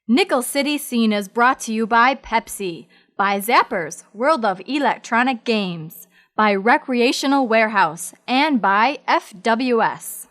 Nickel City Scene is brought to you by Pepsi, by Zappers, World of Electronic Games, by Recreational Warehouse, and by FWS.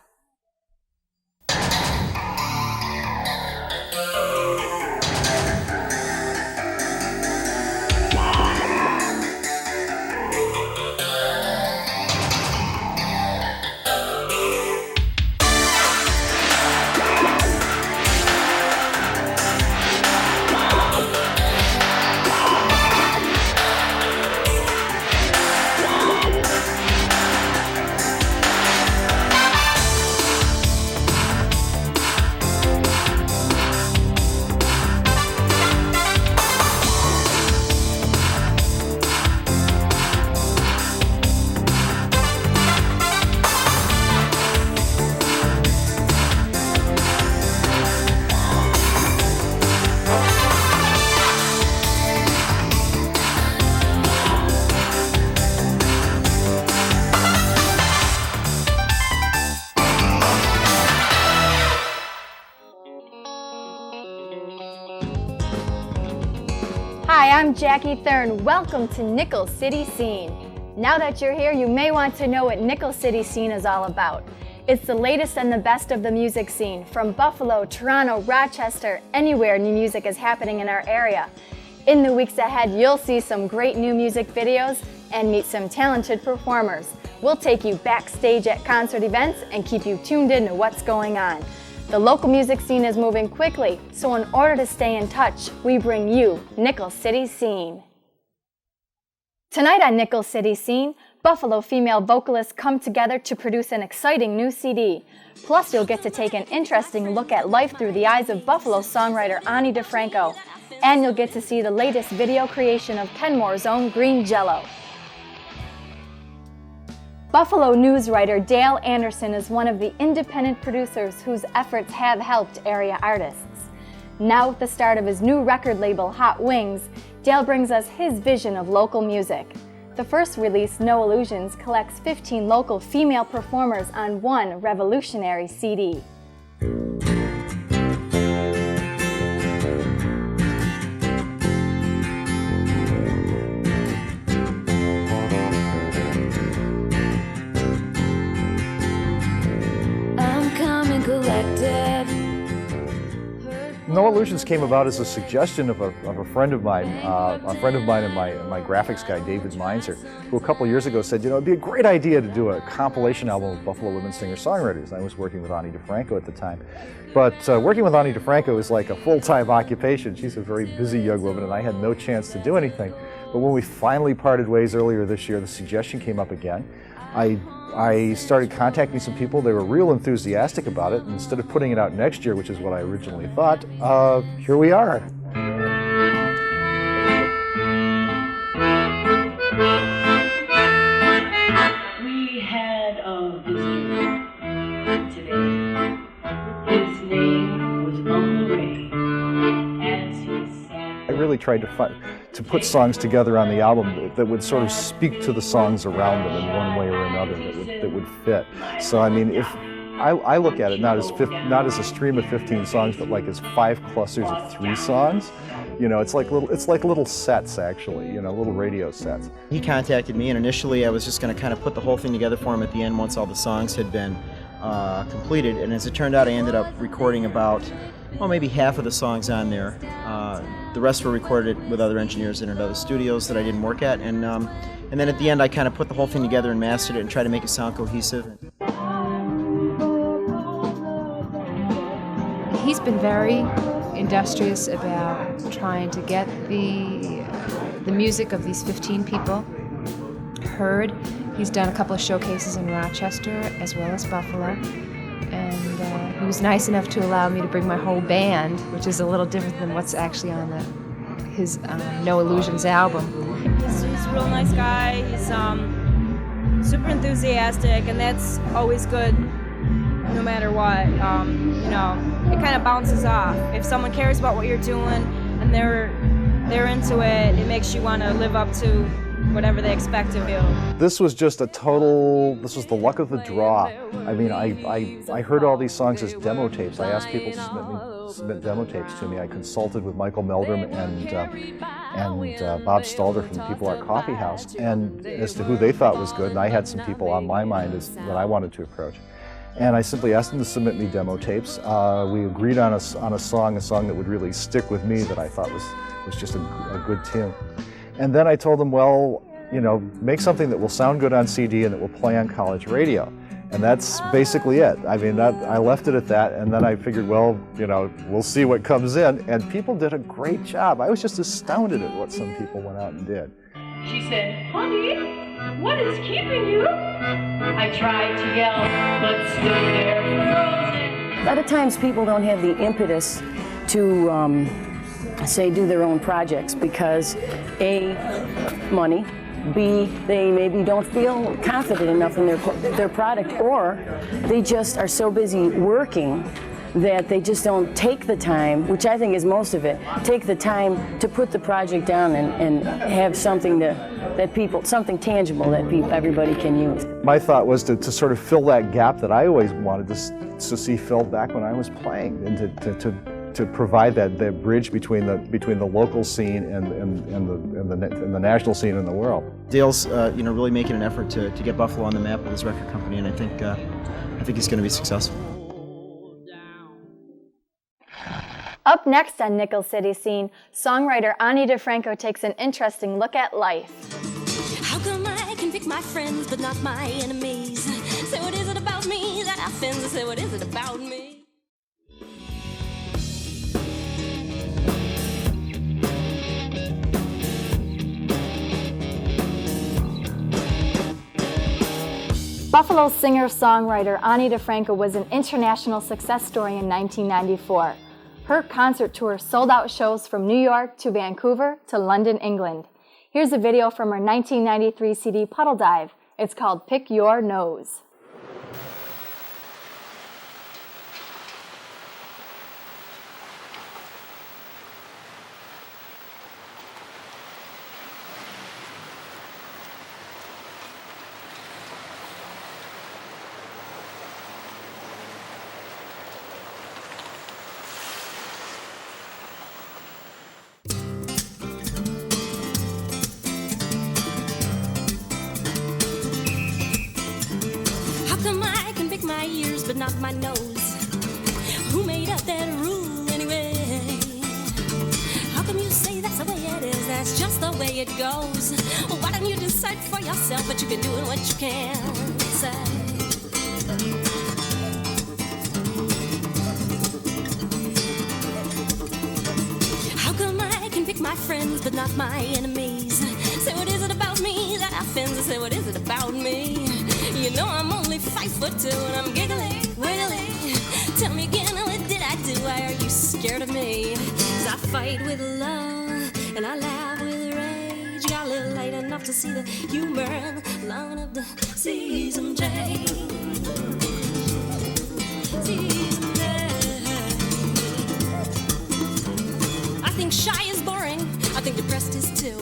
Hi, I'm Jackie Thurn. Welcome to Nickel City Scene. Now that you're here, you may want to know what Nickel City Scene is all about. It's the latest and the best of the music scene. From Buffalo, Toronto, Rochester, anywhere new music is happening in our area. In the weeks ahead, you'll see some great new music videos and meet some talented performers. We'll take you backstage at concert events and keep you tuned in to what's going on. The local music scene is moving quickly, so in order to stay in touch, we bring you Nickel City Scene. Tonight on Nickel City Scene, Buffalo female vocalists come together to produce an exciting new CD. Plus, you'll get to take an interesting look at life through the eyes of Buffalo songwriter DiFranco. And you'll get to see the latest video creation of Kenmore's own Green Jello. Buffalo news writer Dale Anderson is one of the independent producers whose efforts have helped area artists. Now with the start of his new record label, Hot Wings, Dale brings us his vision of local music. The first release, No Illusions, collects 15 local female performers on one revolutionary CD. No Illusions came about as a suggestion of a friend of mine, and my graphics guy, David Meinzer, who a couple years ago said, it'd be a great idea to do a compilation album of Buffalo women singer-songwriters. I was working with DiFranco at the time. But working with DiFranco is like a full-time occupation. She's a very busy young woman, and I had no chance to do anything. But when we finally parted ways earlier this year, the suggestion came up again. I started contacting some people. They were real enthusiastic about it. And instead of putting it out next year, which is what I originally thought, here we are. We had a visitor today. His name was Uncle Ray. As he sat, I really tried to put songs together on the album that would sort of speak to the songs around them in one way or another that would fit. So I mean, if I look at it not as a stream of 15 songs, but like as 5 clusters of 3 songs. It's like little sets actually, little radio sets. He contacted me, and initially I was just going to kind of put the whole thing together for him at the end once all the songs had been completed. And as it turned out, I ended up recording about maybe half of the songs on there. The rest were recorded with other engineers in other studios that I didn't work at, and then at the end I kind of put the whole thing together and mastered it and tried to make it sound cohesive. He's been very industrious about trying to get the music of these 15 people heard. He's done a couple of showcases in Rochester as well as Buffalo, and he was nice enough to allow me to bring my whole band, which is a little different than what's actually on his No Illusions album. He's a real nice guy. He's super enthusiastic, and that's always good no matter what. It kind of bounces off. If someone cares about what you're doing and they're into it, it makes you want to live up to whatever they expect of you. This was just this was the luck of the draw. I mean, I heard all these songs as demo tapes. I asked people to submit me submit demo tapes to me. I consulted with Michael Meldrum and Bob Stalder from the People Art Coffee House, and as to who they thought was good, and I had some people on my mind that I wanted to approach. And I simply asked them to submit me demo tapes. We agreed on a song that would really stick with me, that I thought was just a good tune. And then I told them, well, you know, make something that will sound good on CD and that will play on college radio. And that's basically it. I mean, I left it at that, and then I figured, well, you know, we'll see what comes in. And people did a great job. I was just astounded at what some people went out and did. She said, honey, what is keeping you? I tried to yell, but still they're frozen. A lot of times people don't have the impetus to, say, do their own projects because A, money, B, they maybe don't feel confident enough in their product, or they just are so busy working that they just don't take the time, which I think is most of it, take the time to put the project down and have something something tangible that everybody can use. My thought was to sort of fill that gap that I always wanted to see filled back when I was playing, and to provide that bridge between the local scene and the national scene in the world. Dale's really making an effort to get Buffalo on the map with his record company, and I think he's going to be successful. Up next on Nickel City Scene, songwriter Ani DiFranco takes an interesting look at life. How come I can pick my friends but not my enemies? Say, what is it about me that offends? Say, what is it about me? Buffalo singer-songwriter Ani DiFranco was an international success story in 1994. Her concert tour sold out shows from New York to Vancouver to London, England. Here's a video from her 1993 CD Puddle Dive. It's called Pick Your Nose. My ears, but not my nose. Who made up that rule anyway? How come you say that's the way it is? That's just the way it goes. Well, why don't you decide for yourself what you can do and what you can't say? How come I can pick my friends, but not my enemies? Say, what is it about me that offends? Say, what is it about me? You know I'm only 5'2" and I'm giggly, wiggly. Tell me again, what did I do? Why are you scared of me? 'Cause I fight with love and I laugh with rage. Got a little late enough to see the humor and the line of the season change. Season change. I think shy is boring. I think depressed is too.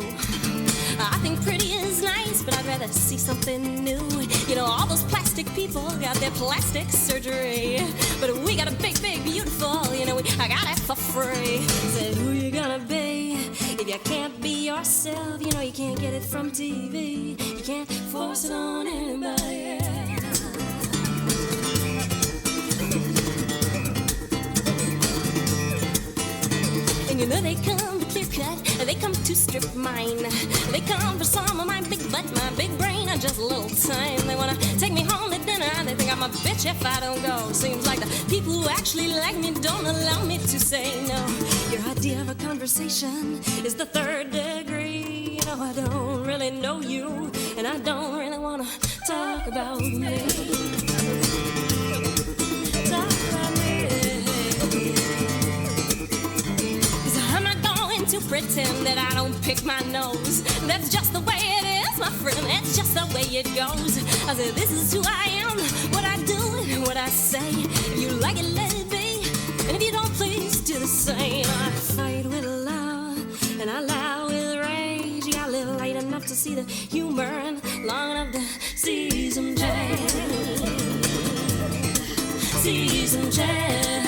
I think pretty is nice, but I'd rather see something new. You know, all those plastic people got their plastic surgery, but we got a big, big, beautiful, you know, I got it for free. Say, who you gonna be if you can't be yourself? You know, you can't get it from TV. You can't force it on anybody else. And you know they come to clear cut, they come to strip mine. They come for some of my big butt, my big brain, and just a little time. They wanna take me home to dinner, and they think I'm a bitch if I don't go. Seems like the people who actually like me don't allow me to say no. Your idea of a conversation is the third degree. You know, I don't really know you, and I don't really wanna talk about me. Talk about me. To pretend that I don't pick my nose. That's just the way it is, my friend. That's just the way it goes. I said, this is who I am, what I do and what I say. If you like it, let it be. And if you don't, please do the same. I fight with love and I lie with rage. You got a little late enough to see the humor and long enough to see some change. See some change.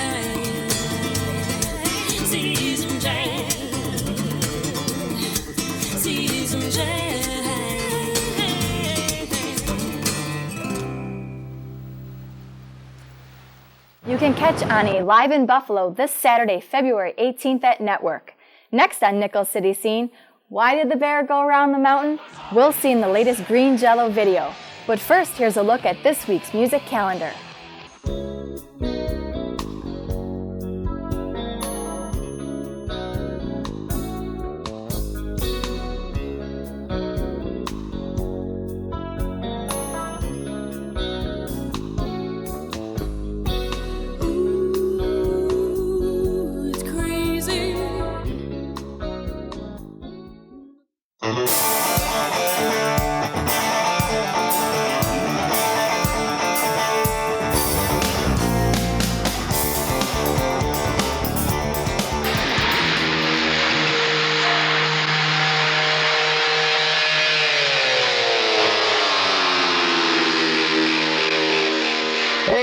catch Ani live in Buffalo this Saturday, February 18th at Network. Next on Nickel City Scene, why did the bear go around the mountain? We'll see in the latest Green Jello video. But first, here's a look at this week's music calendar.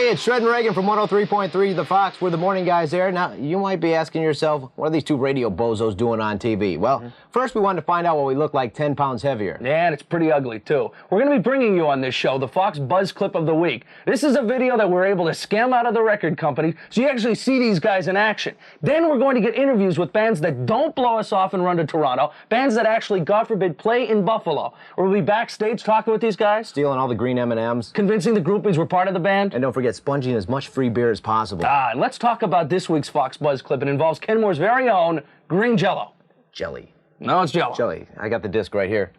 It's Shred and Ragan from 103.3 The Fox. We're the morning guys there. Now, you might be asking yourself, what are these two radio bozos doing on TV? Well, first we wanted to find out what we look like 10 pounds heavier. Yeah, and it's pretty ugly, too. We're going to be bringing you on this show the Fox Buzz Clip of the Week. This is a video that we're able to scam out of the record company, so you actually see these guys in action. Then we're going to get interviews with bands that don't blow us off and run to Toronto, bands that actually, God forbid, play in Buffalo. We'll be backstage talking with these guys. Stealing all the green M&Ms. Convincing the groupies we're part of the band. And don't forget, sponging as much free beer as possible. And let's talk about this week's Fox Buzz Clip. It involves Kenmore's very own Green Jello. Jelly. No, it's Jello. Jelly. I got the disc right here.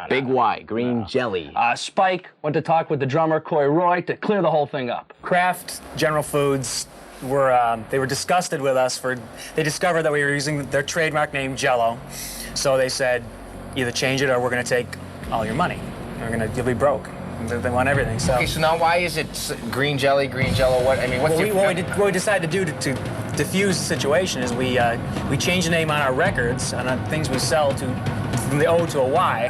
Big Y, green jelly. Spike went to talk with the drummer, Coy Roy, to clear the whole thing up. Kraft General Foods they were disgusted with us they discovered that we were using their trademark name Jello. So they said, either change it or we're going to take all your money. You'll be broke. They want everything. So. Okay, so now why is it green jelly, green jello? What I mean, what's what we decided to do to diffuse the situation is we change the name on our records on things we sell from the O to a Y,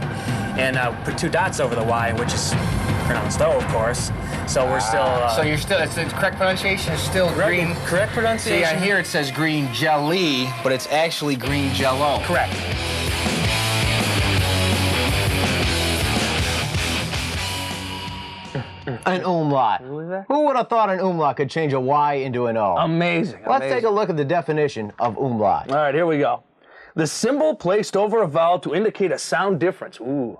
and put 2 dots over the Y, which is pronounced O, of course. So we're still. So you're still. It's the correct pronunciation is still green. Correct pronunciation. See, on here it says green jelly, but it's actually green jello. Correct. An umlaut. Who would have thought an umlaut could change a Y into an O? Amazing. Let's take a look at the definition of umlaut. All right, here we go. The symbol placed over a vowel to indicate a sound difference. Ooh.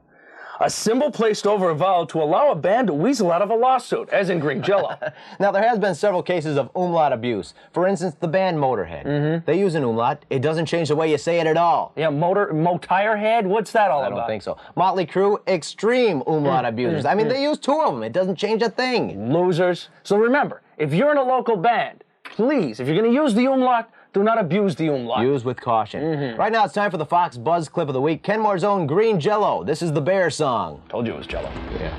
A symbol placed over a vowel to allow a band to weasel out of a lawsuit, as in Green Jello. Now, there has been several cases of umlaut abuse. For instance, the band Motorhead. They use an umlaut. It doesn't change the way you say it at all. Yeah, Motirehead? What's that all about? I don't think so. Motley Crue, extreme umlaut abusers. I mean, they use 2 of them. It doesn't change a thing. Losers. So remember, if you're in a local band, please, if you're going to use the umlaut, do not abuse the umlaut. Use with caution. Right now, it's time for the Fox Buzz Clip of the Week. Kenmore's own Green Jello. This is the Bear song. Told you it was Jello. Yeah.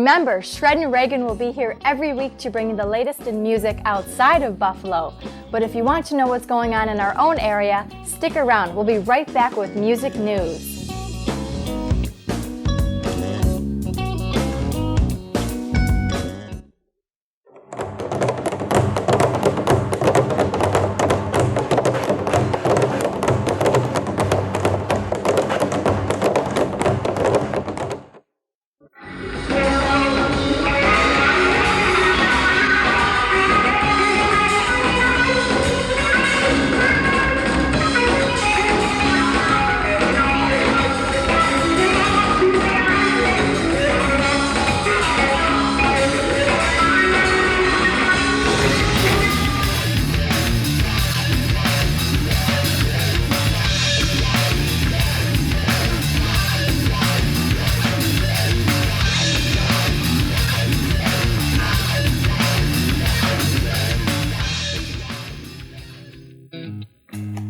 Remember, Shreddin' Ragan will be here every week to bring you the latest in music outside of Buffalo. But if you want to know what's going on in our own area, stick around. We'll be right back with music news.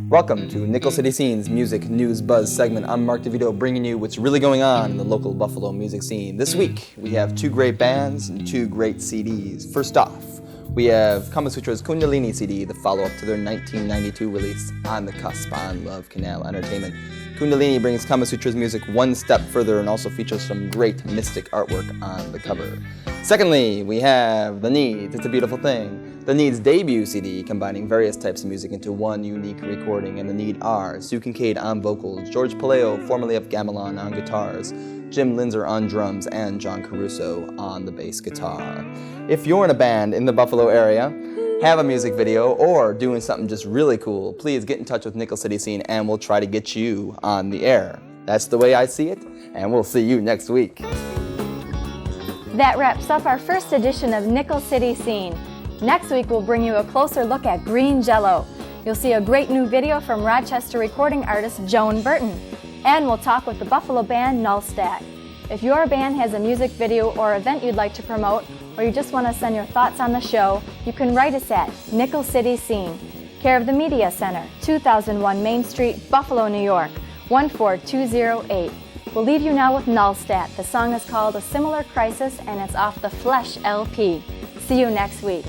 Welcome to Nickel City Scene's Music News Buzz segment. I'm Mark DeVito, bringing you what's really going on in the local Buffalo music scene. This week, we have 2 great bands and 2 great CDs. First off, we have Kama Sutra's Kundalini CD, the follow-up to their 1992 release, On the Cusp on Love Canal Entertainment. Kundalini brings Kama Sutra's music one step further and also features some great mystic artwork on the cover. Secondly, we have The Needs, It's a Beautiful Thing. The Needs' debut CD, combining various types of music into one unique recording, and The Need are Sue Kincaid on vocals, George Paleo, formerly of Gamelan, on guitars, Jim Linzer on drums, and John Caruso on the bass guitar. If you're in a band in the Buffalo area, have a music video, or doing something just really cool, please get in touch with Nickel City Scene and we'll try to get you on the air. That's the way I see it, and we'll see you next week. That wraps up our first edition of Nickel City Scene. Next week, we'll bring you a closer look at Green Jello. You'll see a great new video from Rochester recording artist Joan Burton. And we'll talk with the Buffalo band Nullstat. If your band has a music video or event you'd like to promote, or you just want to send your thoughts on the show, you can write us at Nickel City Scene, care of the Media Center, 2001 Main Street, Buffalo, New York, 14208. We'll leave you now with Nullstat. The song is called A Similar Crisis, and it's off the Flesh LP. See you next week.